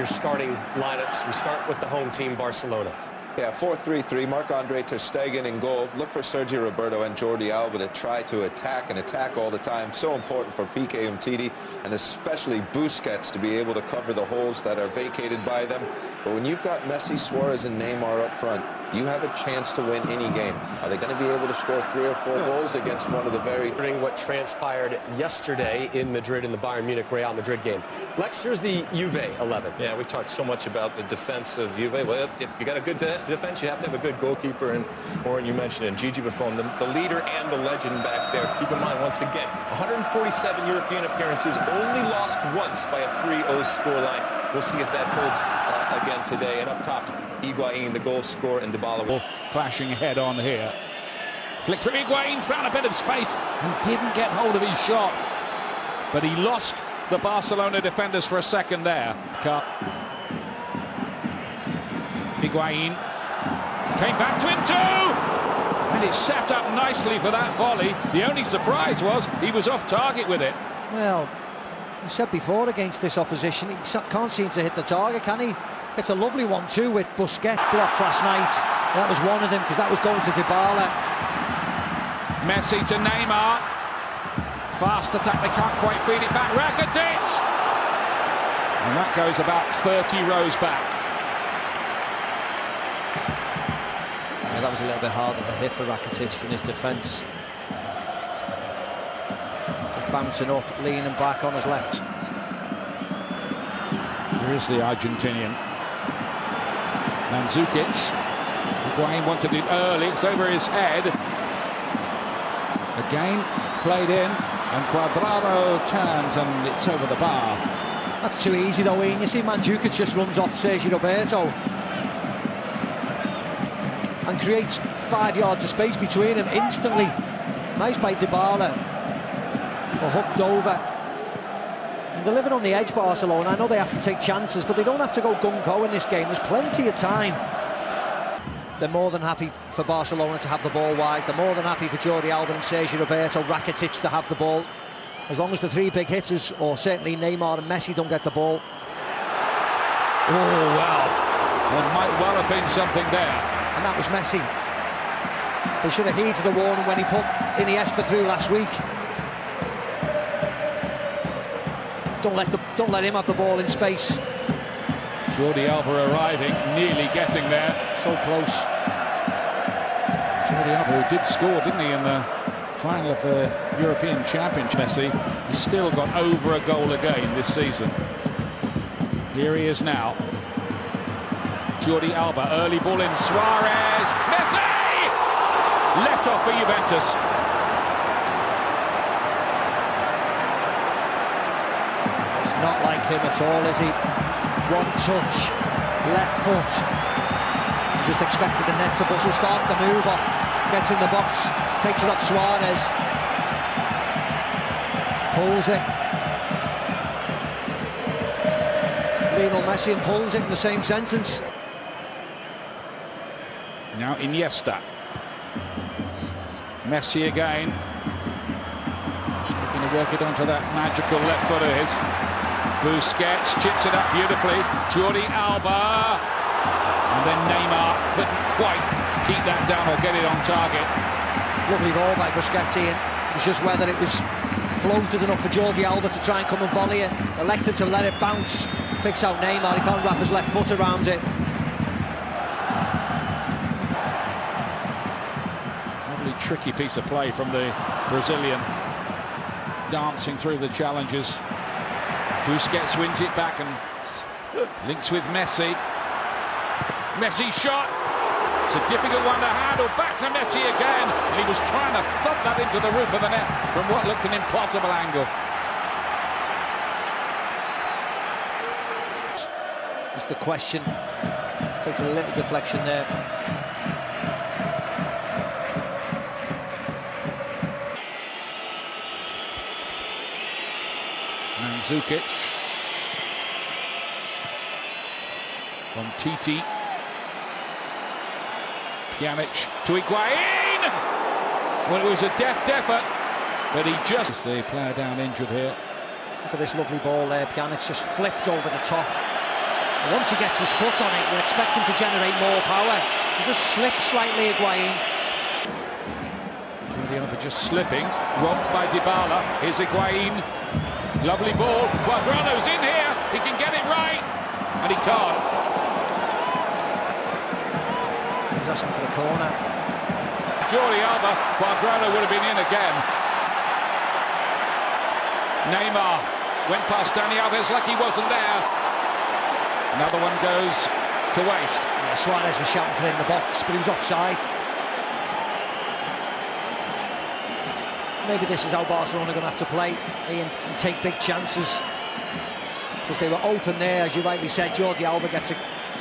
your starting lineups. We start with the home team, Barcelona. Yeah, 4-3-3, Marc-Andre ter Stegen in goal. Look for Sergio Roberto and Jordi Alba to try to attack all the time. So important for Piqué Umtiti and especially Busquets to be able to cover the holes that are vacated by them. But when you've got Messi, Suarez and Neymar up front, you have a chance to win any game. Are they going to be able to score 3 or 4 goals against one of the very... What transpired yesterday in Madrid in the Bayern Munich-Real Madrid game. Lex, here's the Juve 11. Yeah, we talked so much about the defense of Juve. Well, if you got a good defense, you have to have a good goalkeeper. And Warren, you mentioned it, Gigi Buffon, the leader and the legend back there. Keep in mind, once again, 147 European appearances, only lost once by a 3-0 scoreline. We'll see if that holds again today. And up top, Higuain, the goal scorer, and Dybala. Clashing head on here. Flick through, Higuain's found a bit of space and didn't get hold of his shot. But he lost the Barcelona defenders for a second there. Higuain came back to him too! And it's set up nicely for that volley. The only surprise was he was off target with it. Well, I said before against this opposition, he can't seem to hit the target, can he? It's a lovely one too with Busquets blocked last night. That was one of them because that was going to Dybala. Messi to Neymar. Fast attack, they can't quite feed it back. Rakitic! And that goes about 30 rows back. Yeah, that was a little bit harder to hit for Rakitic in his defence. Just bouncing up, leaning back on his left. Here is the Argentinian. Mandzukic. Higuain wanted it early, it's over his head. Again, played in, and Cuadrado turns, and it's over the bar. That's too easy though, Ian. You see Mandzukic just runs off Sergio Roberto and creates 5 yards of space between them instantly. Nice by Dybala. But hooked over. And they're living on the edge, Barcelona. I know they have to take chances, but they don't have to go gung-ho in this game. There's plenty of time. They're more than happy for Barcelona to have the ball wide. They're more than happy for Jordi Alba and Sergio Roberto, Rakitic to have the ball. As long as the 3 big hitters, or certainly Neymar and Messi, don't get the ball. Oh, well. There might well have been something there. And that was Messi. They should have heeded the warning when he put Iniesta through last week. Don't let him have the ball in space. Jordi Alba arriving, nearly getting there. So close. Jordi Alba, who did score, didn't he, in the final of the European Championship. Messi, he's still got over a goal a game this season. Here he is now. Jordi Alba, early ball in, Suarez, Messi! Let off for Juventus. It's not like him at all, is he? One touch, left foot. Just expected the net to bustle, starts the move off, gets in the box, takes it off Suarez. Pulls it. Lionel Messi and pulls it in the same sentence. Now Iniesta. Messi again. Looking to work it onto that magical left foot of his. Busquets chips it up beautifully. Jordi Alba. And then Neymar couldn't quite keep that down or get it on target. Lovely ball by Busquets, Ian. It's just whether it was floated enough for Jordi Alba to try and come and volley it. Elected to let it bounce. Picks out Neymar. He can't wrap his left foot around it. Lovely tricky piece of play from the Brazilian. Dancing through the challenges. Busquets wins it back and links with Messi. Messi shot. It's a difficult one to handle. Back to Messi again. And he was trying to thump that into the roof of the net from what looked an impossible angle. It's the question. Takes a little deflection there. Mandzukic. From Titi. Pjanic to Higuain! Well, it was a deft effort, but he just... The player down injured here. Look at this lovely ball there. Pjanic just flipped over the top. Once he gets his foot on it, you expect him to generate more power. He just slips slightly, Higuain. Jordi Alba just slipping, robbed by Dybala. Here's Higuain. Lovely ball. Cuadrado's in here. He can get it right, and he can't. He's asking for the corner. Jordi Alba. Cuadrado would have been in again. Neymar went past Dani Alves like he wasn't there. Another one goes to waste. Yeah, Suarez was shouting for it in the box, but he was offside. Maybe this is how Barcelona are going to have to play, Ian, and take big chances. Because they were open there, as you rightly said. Jordi Alba gets a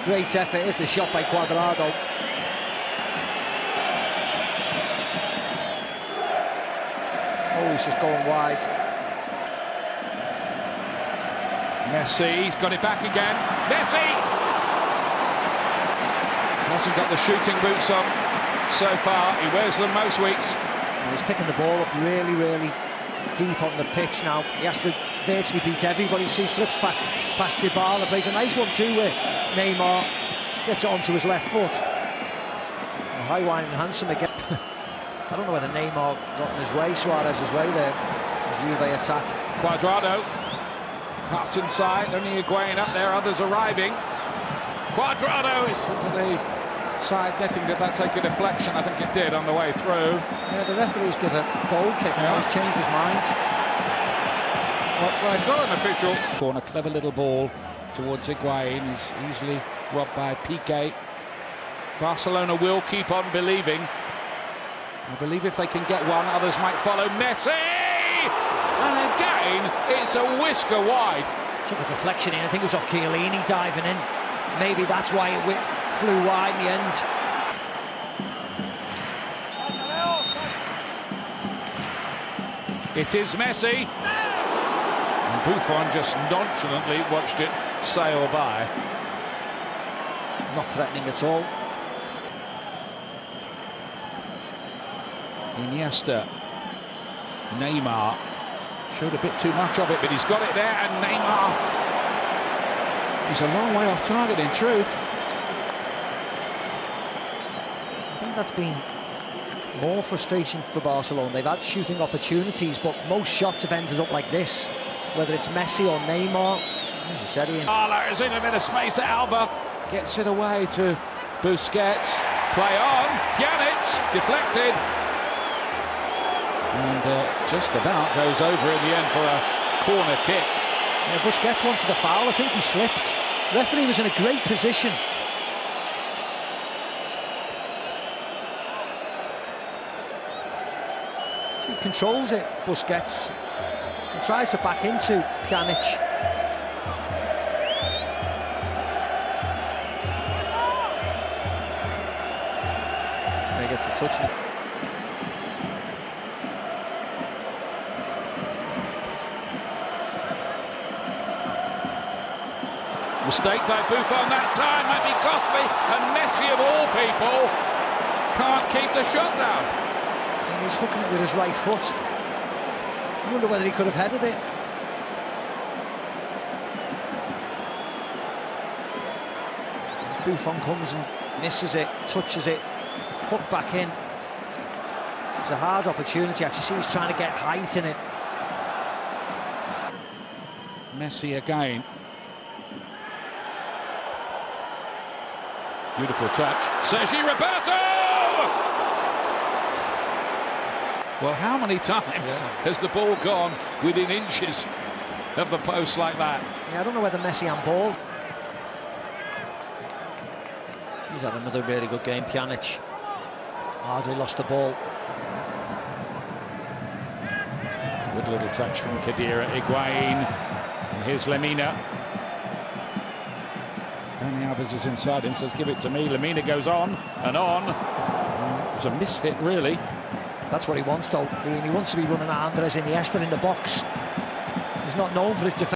great effort. Here's the shot by Cuadrado. Oh, he's just going wide. Messi, he's got it back again. Messi! Hasn't got the shooting boots on so far. He wears them most weeks. And he's picking the ball up really, really deep on the pitch now. He has to virtually beat everybody. See, flips back past Dybala, plays a nice one too with Neymar. Gets it onto his left foot. High wine and handsome again. I don't know whether Neymar got in his way, Suarez's way there. Juve attack. Cuadrado. Cuts inside, only Higuain up there, others arriving. Cuadrado is into the side netting. Did that take a deflection? I think it did on the way through. Yeah, the referee's given a goal kick now. He's changed his mind. Well, they've got an official. Corner, clever little ball towards Higuain. He's easily robbed by Piqué. Barcelona will keep on believing. I believe if they can get one, others might follow. Messi! And again, it's a whisker wide. Took a deflection in. I think it was off Chiellini diving in. Maybe that's why it flew wide in the end. It is Messi. And Buffon just nonchalantly watched it sail by. Not threatening at all. Iniesta. Neymar. Showed a bit too much of it, but he's got it there, and Neymar, he's a long way off target in truth. I think that's been more frustration for Barcelona. They've had shooting opportunities, but most shots have ended up like this, whether it's Messi or Neymar. As you said, Ian. Arla is in a bit of space. Alba gets it away to Busquets. Play on. Pjanic deflected. And just about goes over in the end for a corner kick. Yeah, Busquets wanted a foul. I think he slipped. The referee was in a great position. He controls it, Busquets. And tries to back into Pjanic. They get to touch him. Mistake by Buffon that time, might be costly, and Messi of all people can't keep the shot down. And he's hooking it with his right foot. I wonder whether he could have headed it. Buffon comes and misses it, touches it, hook back in. It's a hard opportunity, actually. See, he's trying to get height in it. Messi again. Beautiful touch. Sergi Roberto! Well, how many times has the ball gone within inches of the post like that? Yeah, I don't know whether Messi handballed. He's had another really good game, Pjanic. Hardly lost the ball. Good little touch from Khedira. Higuain. And here's Lemina. Dani Alves is inside him, says give it to me. Lemina goes on and on. It was a mishit, really. That's what he wants, though. He wants to be running at Andres Iniesta in the box. He's not known for his defence.